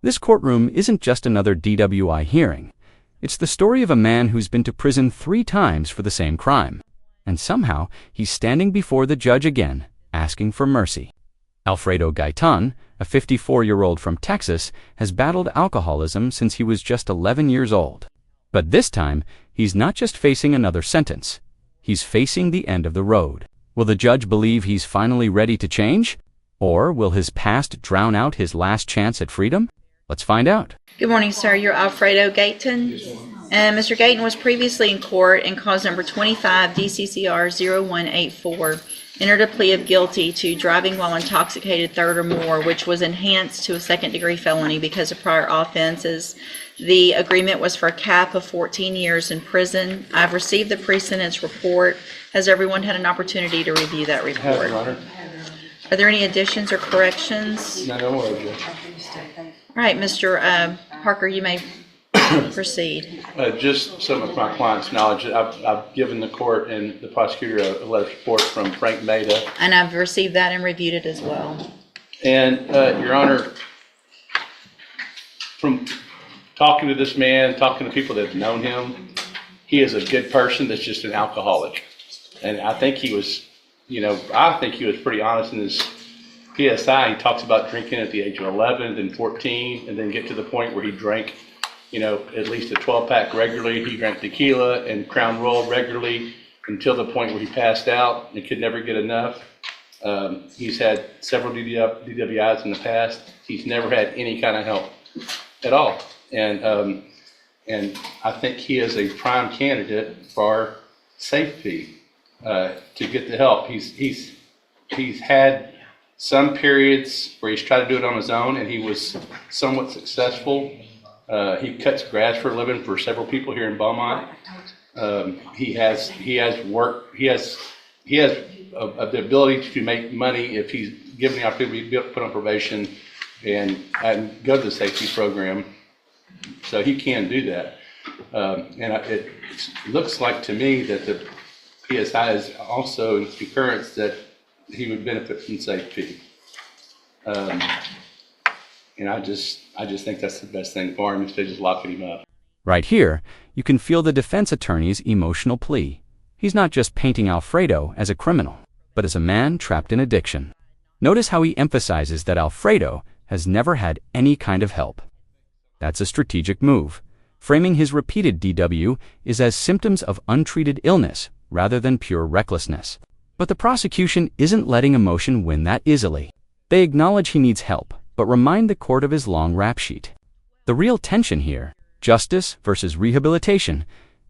This courtroom isn't just another DWI hearing. It's the story of a man who's been to prison 3 times for the same crime. And somehow, he's standing before the judge again, asking for mercy. Alfredo Gayton, a 54-year-old from Texas, has battled alcoholism since he was just 11 years old. But this time, he's not just facing another sentence. He's facing the end of the road. Will the judge believe he's finally ready to change? Or will his past drown out his last chance at freedom? Let's find out. Good morning, sir. You're Alfredo Gayton. And Mr. Gayton was previously in court in cause number 25 DCCR 0184. Entered a plea of guilty to driving while intoxicated third or more, which was enhanced to a second-degree felony because of prior offenses. The agreement was for a cap of 14 years in prison. I've received the pre-sentence report. Has everyone had an opportunity to review that report? Are there any additions or corrections? No, no worries. All right, Mr. Parker, you may proceed. Just some of my client's knowledge. I've given the court and the prosecutor a letter of support from Frank Maida. And I've received that and reviewed it as well. And Your Honor, from talking to this man, talking to people that have known him, he is a good person that's just an alcoholic. And I think he was, I think he was pretty honest in his PSI. He talks about drinking at the age of 11, then 14, and then get to the point where he drank at least a 12-pack regularly. He drank tequila and Crown Royal regularly until the point where he passed out and could never get enough. He's had several DWIs in the past. He's never had any kind of help at all. And I think he is a prime candidate for safety to get the help. He's had some periods where he's tried to do it on his own, and he was somewhat successful. He cuts grass for a living for several people here in Beaumont. He has the ability to make money if he's given the opportunity to be put on probation and go to the safety program. So he can do that. It looks like to me that the PSI is also in concurrence that he would benefit from safety. And I just think that's the best thing for him instead of just locking him up. Right here, you can feel the defense attorney's emotional plea. He's not just painting Alfredo as a criminal, but as a man trapped in addiction. Notice how he emphasizes that Alfredo has never had any kind of help. That's a strategic move. Framing his repeated DW is as symptoms of untreated illness rather than pure recklessness. But the prosecution isn't letting emotion win that easily. They acknowledge he needs help, but remind the court of his long rap sheet. The real tension here, justice versus rehabilitation,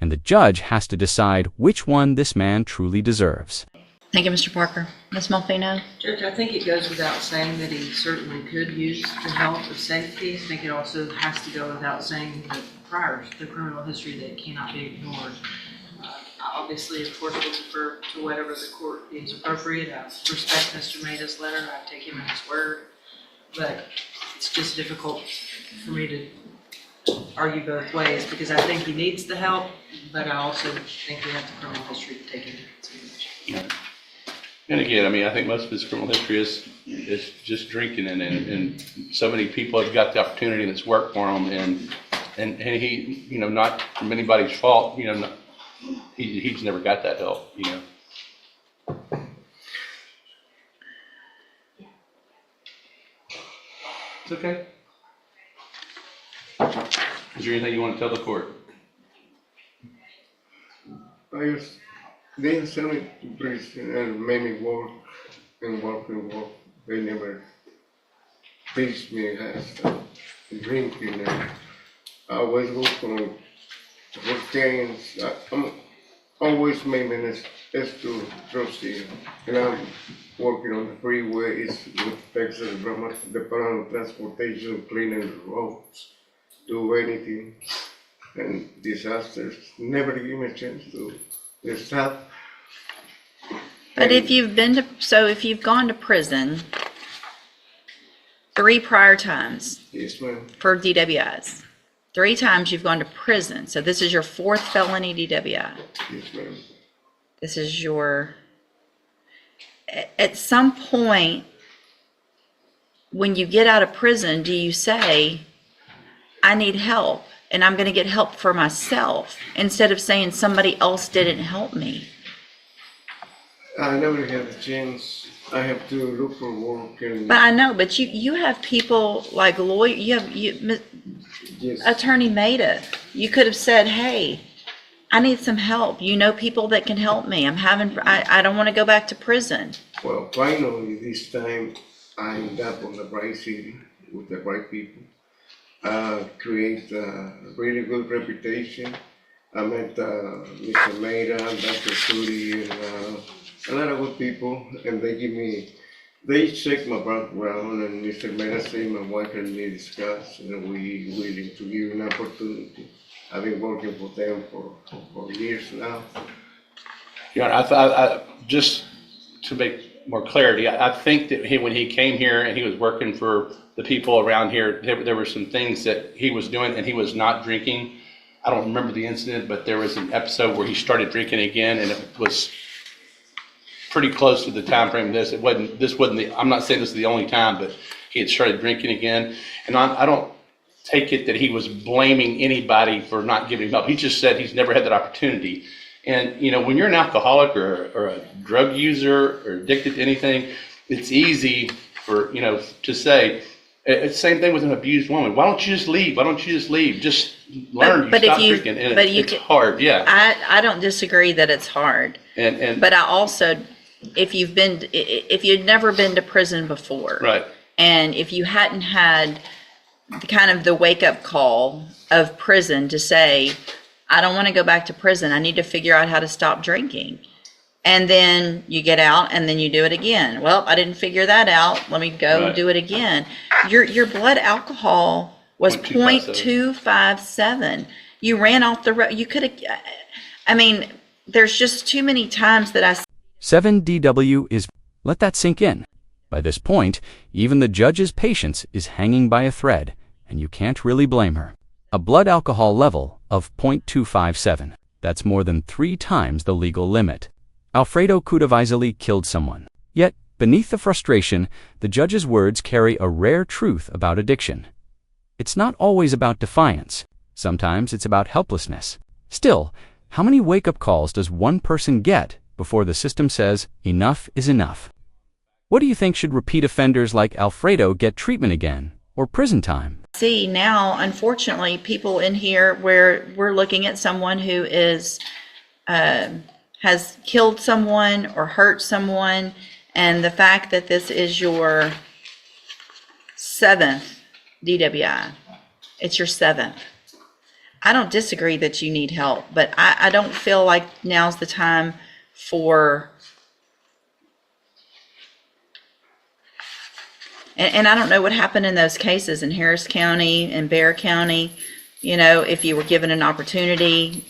and the judge has to decide which one this man truly deserves. Thank you, Mr. Parker. Ms. Malfino? Judge, I think it goes without saying that he certainly could use the help of safety. I think it also has to go without saying that prior to the criminal history that cannot be ignored. Obviously, of course, we'll defer to whatever the court deems appropriate. I respect Mr. Maida's letter. I take him at his word. But it's just difficult for me to argue both ways because I think he needs the help, but I also think we have the criminal history to take into consideration. And again, I think most of his criminal history is just drinking, and so many people have got the opportunity and it's worked for him, and he, not from anybody's fault, he's never got that help, It's okay. Is there anything you want to tell the court? They sent me to prison and made me work and work and work. They never teach me as drinking. And I always go for games. I'm always making this to trustee. And I'm working on the freeway. It's with Texas Department of Transportation, cleaning the roads, do anything. And disasters never give me a chance to stop. But if you've gone to prison 3 prior times. Yes, ma'am. For DWIs. 3 times you've gone to prison. So this is your 4th felony DWI. Yes, ma'am. This is your... At some point, when you get out of prison, do you say, I need help and I'm going to get help for myself instead of saying somebody else didn't help me. I never had a chance. I have to look for work and But I know, but you have people like yes. Attorney Maida. You could have said, hey, I need some help. You know people that can help me. I don't want to go back to prison. Well, finally this time I end up on the right city with the right people. Create a really good reputation. I met Mr. Maida, Dr. Suri, and a lot of good people, and they check my background, and Mr. Maida said my wife and me discuss, and we willing to give an opportunity. I've been working for them for years now. Your Honor, I just to make more clarity, I think that when he came here and he was working for the people around here, there were some things that he was doing, and he was not drinking. I don't remember the incident, but there was an episode where he started drinking again, and it was pretty close to the time frame. This wasn't the. I'm not saying this is the only time, but he had started drinking again, and I don't take it that he was blaming anybody for not giving him help. He just said he's never had that opportunity. And when you're an alcoholic or a drug user or addicted to anything, it's easy for to say. It's the same thing with an abused woman. Why don't you just leave? Why don't you just leave? Just learn. But stop if you, drinking. And but it's hard. Yeah. I don't disagree that it's hard. But I also, if you'd never been to prison before, right, and if you hadn't had the wake up call of prison to say, I don't want to go back to prison. I need to figure out how to stop drinking. And then you get out and then you do it again. Well, I didn't figure that out. Let me go do it again. Your blood alcohol was 0.257. You ran off the road. You could have, there's just too many times that I 7th DWI is, let that sink in. By this point, even the judge's patience is hanging by a thread, and you can't really blame her. A blood alcohol level of 0.257. That's more than 3 times the legal limit. Alfredo could have easily killed someone. Yet, beneath the frustration, the judge's words carry a rare truth about addiction. It's not always about defiance. Sometimes it's about helplessness. Still, how many wake-up calls does one person get before the system says, enough is enough? What do you think should repeat offenders like Alfredo get treatment again, or prison time? see now, unfortunately, people in here where we're looking at someone who is has killed someone or hurt someone, and the fact that this is your 7th DWI, it's your 7th. I don't disagree that you need help, but I don't feel like now's the time for, and I don't know what happened in those cases in Harris County and Bexar County. You know, if you were given an opportunity,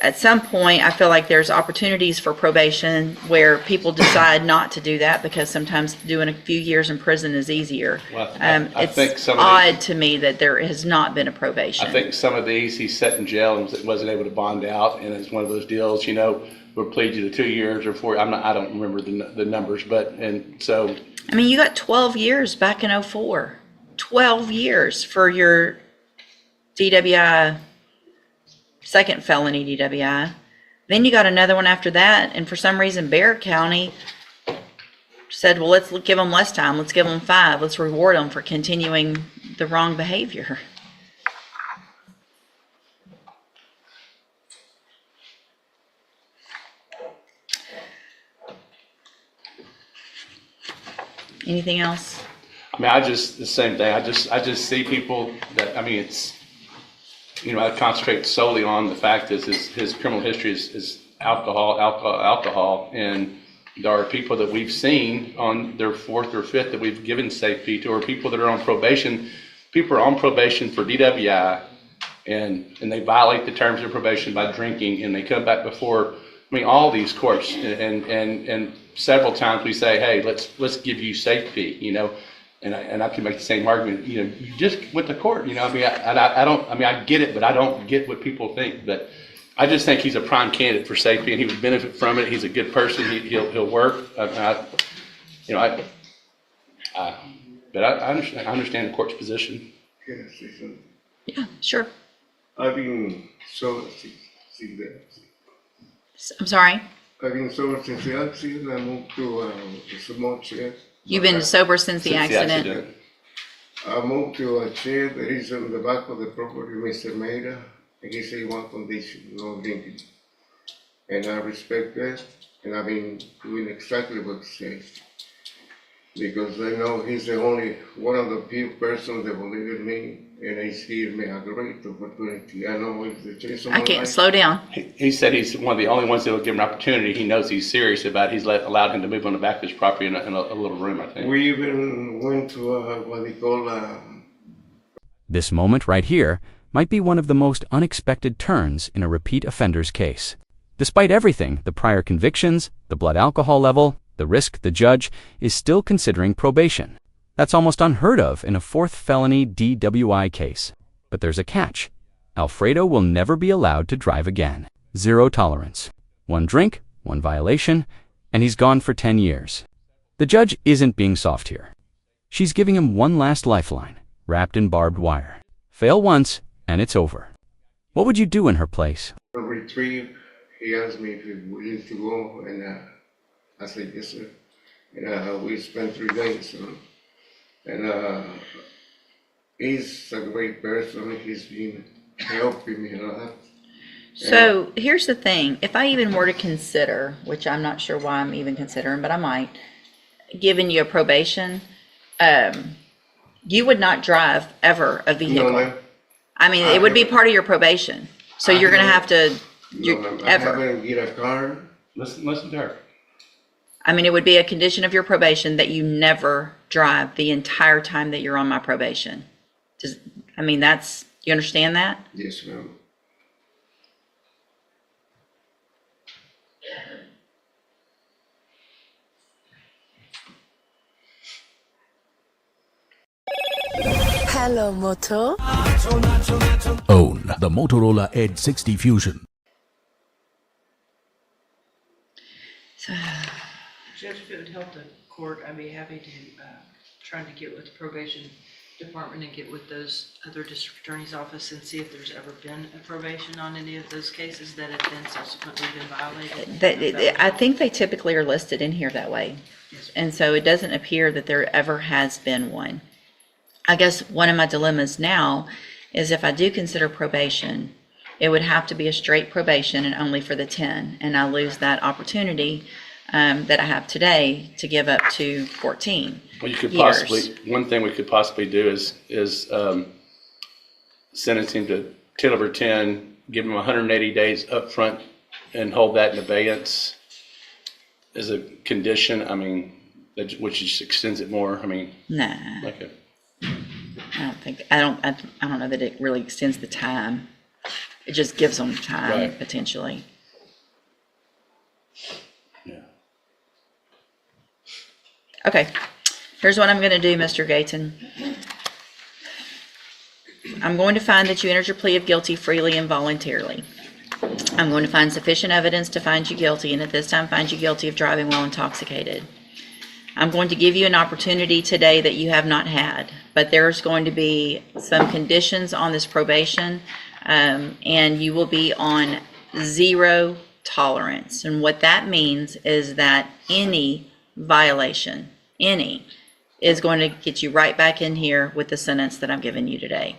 at some point, I feel like there's opportunities for probation where people decide not to do that because sometimes doing a few years in prison is easier. Well, I think it's some of odd to me that there has not been a probation. I think some of these he sat in jail and wasn't able to bond out, and it's one of those deals, you know, we'll plead you to 2 years or 4. I don't remember the numbers, but and so. I mean, you got 12 years back in 2004. 12 years for your DWI. Second felony DWI. Then you got another one after that, and for some reason Bexar County said, well, let's give them less time. Let's give them 5. Let's reward them for continuing the wrong behavior. Anything else? I mean, the same thing. I just see people that, I mean, it's, you know, I concentrate solely on the fact that his criminal history is alcohol, and there are people that we've seen on their 4th or 5th that we've given safety to, or people that are on probation. People are on probation for DWI, and they violate the terms of probation by drinking, and they come back before, I mean, all these courts, and several times we say, hey, let's give you safety, you know. And I can make the same argument. You know, you just went to court. You know, I mean, I don't. I mean, I get it, but I don't get what people think. But I just think he's a prime candidate for safety, and he would benefit from it. He's a good person. He'll work. But I understand the court's position. Yes, Yeah, sure. I've been sober since that. I'm sorry. I've been sober since the accident. I moved to a small shed. You've been sober since the accident? I moved to a shed that is on the back of the property, Mr. Maida, and he said one condition, no drinking. And I respect that, and I've been doing exactly what he says. Because I know he's the only one of the few persons that believe in me, and he's given me a great opportunity. I know it's the chance of my I can't, life. slow down. He said he's one of the only ones that will give him an opportunity. He knows he's serious about it. He's allowed him to move on the back of his property in a little room, I think. We even went to what they call This moment right here might be one of the most unexpected turns in a repeat offender's case. Despite everything, the prior convictions, the blood alcohol level, the risk, the judge is still considering probation. That's almost unheard of in a 4th felony DWI case. But there's a catch. Alfredo will never be allowed to drive again. Zero tolerance. One drink, one violation, and he's gone for 10 years. The judge isn't being soft here. She's giving him one last lifeline, wrapped in barbed wire. Fail once, and it's over. What would you do in her place? a retrieve. He asked me if he willing to go, and I said yes, sir. And we spent 3 days. And he's a great person. He's been helping me a lot. So here's the thing. If I even were to consider, which I'm not sure why I'm even considering, but I might, giving you a probation, you would not drive ever a vehicle. No, ma'am. I mean, it would be part of your probation. So you're going to have to, No, ma'am. I haven't get a car. Listen to her. I mean, it would be a condition of your probation that you never drive the entire time that you're on my probation. I mean, you understand that? Yes, ma'am. Hello, Moto. Own the Motorola Edge 60 Fusion. Judge, if it would help the court, I'd be happy to try to get with the probation department and get with those other district attorney's office and see if there's ever been a probation on any of those cases that have been subsequently been violated. I think they typically are listed in here that way. And so it doesn't appear that there ever has been one. I guess one of my dilemmas now is if I do consider probation, it would have to be a straight probation and only for the 10. And I lose that opportunity that I have today to give up to 14 Well, you could years. possibly, one thing we could possibly do is sentence him to 10 over 10, give him 180 days up front and hold that in abeyance as a condition. I mean, which just extends it more. I mean, Nah, like a, I don't know that it really extends the time. It just gives them time Right. potentially. yeah. Okay, here's what I'm going to do, Mr. Gayton. I'm going to find that you entered your plea of guilty freely and voluntarily. I'm going to find sufficient evidence to find you guilty, and at this time find you guilty of driving while intoxicated. I'm going to give you an opportunity today that you have not had, but there's going to be some conditions on this probation, and you will be on zero tolerance. And what that means is that any violation, is going to get you right back in here with the sentence that I'm giving you today.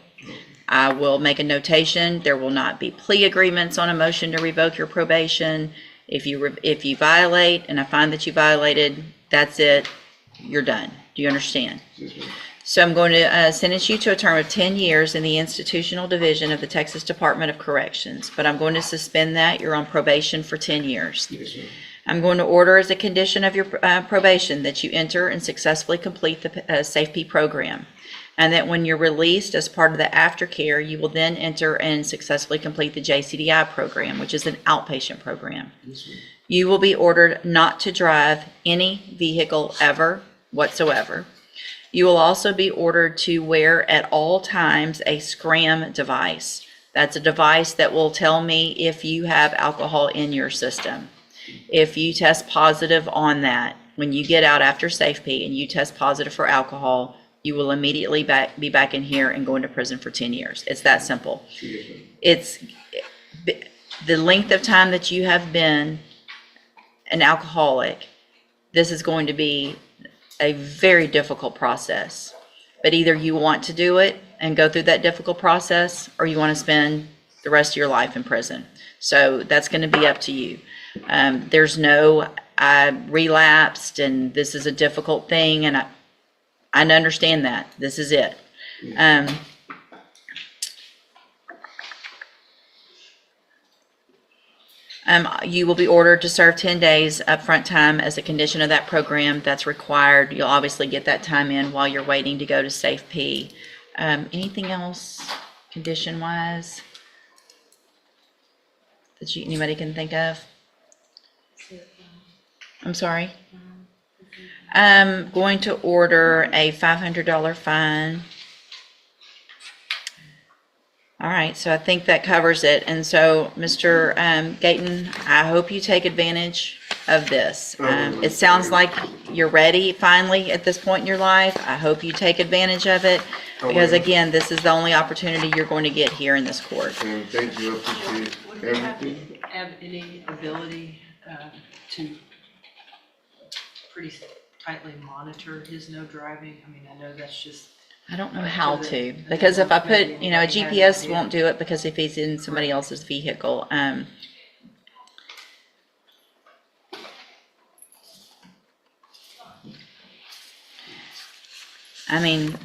I will make a notation. There will not be plea agreements on a motion to revoke your probation. If you violate, and I find that you violated, that's it. You're done. Do you understand? Yes, ma'am. So I'm going to sentence you to a term of 10 years in the institutional division of the Texas Department of Corrections. But I'm going to suspend that. You're on probation for 10 years. Yes, ma'am. I'm going to order as a condition of your probation that you enter and successfully complete the SAFE program. And that when you're released as part of the aftercare, you will then enter and successfully complete the JCDI program, which is an outpatient program. Yes, ma'am. You will be ordered not to drive any vehicle ever whatsoever. You will also be ordered to wear at all times a scram device. That's a device that will tell me if you have alcohol in your system. If you test positive on that, when you get out after SAFE and you test positive for alcohol, you will immediately be back in here and go into prison for 10 years. It's that simple. It's the length of time that you have been an alcoholic. This is going to be a very difficult process. But either you want to do it and go through that difficult process, or you want to spend the rest of your life in prison. So that's going to be up to you. There's no, I relapsed and this is a difficult thing, and I understand that. This is it. You will be ordered to serve 10 days upfront time as a condition of that program. That's required. You'll obviously get that time in while you're waiting to go to Safe P. Anything else condition-wise that anybody can think of? I'm sorry. I'm going to order a $500 fine. All right, so I think that covers it. And so, Mr. Gayton, I hope you take advantage of this. It sounds like you're ready finally at this point in your life. I hope you take advantage of it, because again, this is the only opportunity you're going to get here in this court. Thank you, appreciate everything. Have any ability to pretty tightly monitor his no driving? I mean, I know that's just. I don't know how to, because if I put, a GPS won't do it, because if he's in somebody else's vehicle, I mean,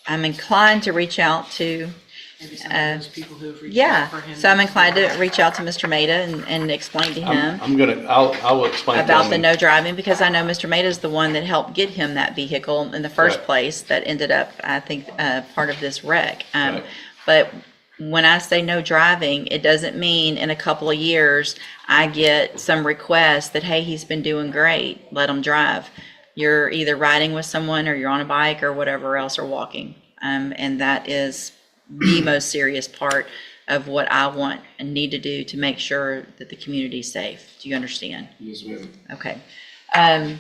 I'm inclined to reach out to, Maybe some of those people who have reached out for him. so I'm inclined to reach out to Mr. Maida and explain to him I will explain to about him. the no driving, because I know Mr. Maida is the one that helped get him that vehicle in the first Right. place that ended up, I think, part of this wreck. Right. But when I say no driving, it doesn't mean in a couple of years I get some request that, hey, he's been doing great, let him drive. You're either riding with someone, or you're on a bike, or whatever else, or walking. And that is the most serious part of what I want and need to do to make sure that the community is safe. Do you understand? Yes, ma'am. Okay. I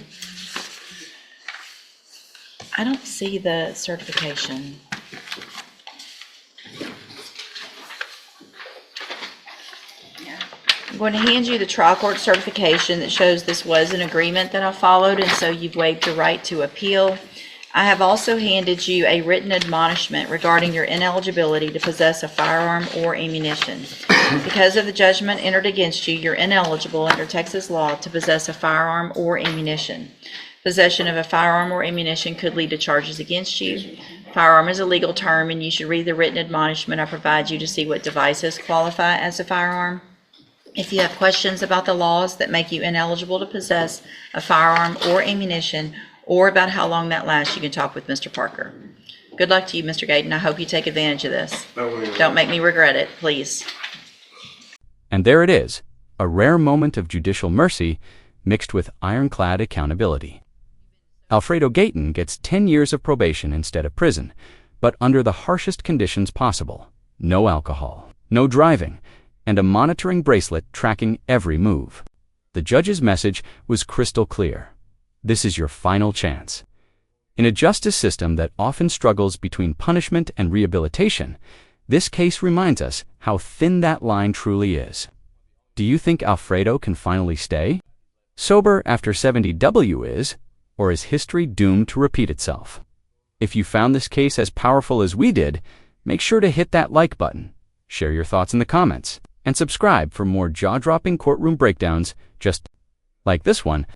don't see the certification. I'm going to hand you the trial court certification that shows this was an agreement that I followed, and so you've waived your right to appeal. I have also handed you a written admonishment regarding your ineligibility to possess a firearm or ammunition. Because of the judgment entered against you, you're ineligible under Texas law to possess a firearm or ammunition. Possession of a firearm or ammunition could lead to charges against you. Firearm is a legal term, and you should read the written admonishment I provide you to see what devices qualify as a firearm. If you have questions about the laws that make you ineligible to possess a firearm or ammunition, or about how long that lasts, you can talk with Mr. Parker. Good luck to you, Mr. Gayton. I hope you take advantage of this. Don't make me regret it, please. And there it is, a rare moment of judicial mercy mixed with ironclad accountability. Alfredo Gayton gets 10 years of probation instead of prison, but under the harshest conditions possible. No alcohol, no driving, and a monitoring bracelet tracking every move. The judge's message was crystal clear. This is your final chance. In a justice system that often struggles between punishment and rehabilitation, this case reminds us how thin that line truly is. Do you think Alfredo can finally stay sober after 7th DWIs, or is history doomed to repeat itself? If you found this case as powerful as we did, make sure to hit that like button, share your thoughts in the comments, and subscribe for more jaw-dropping courtroom breakdowns just like this one.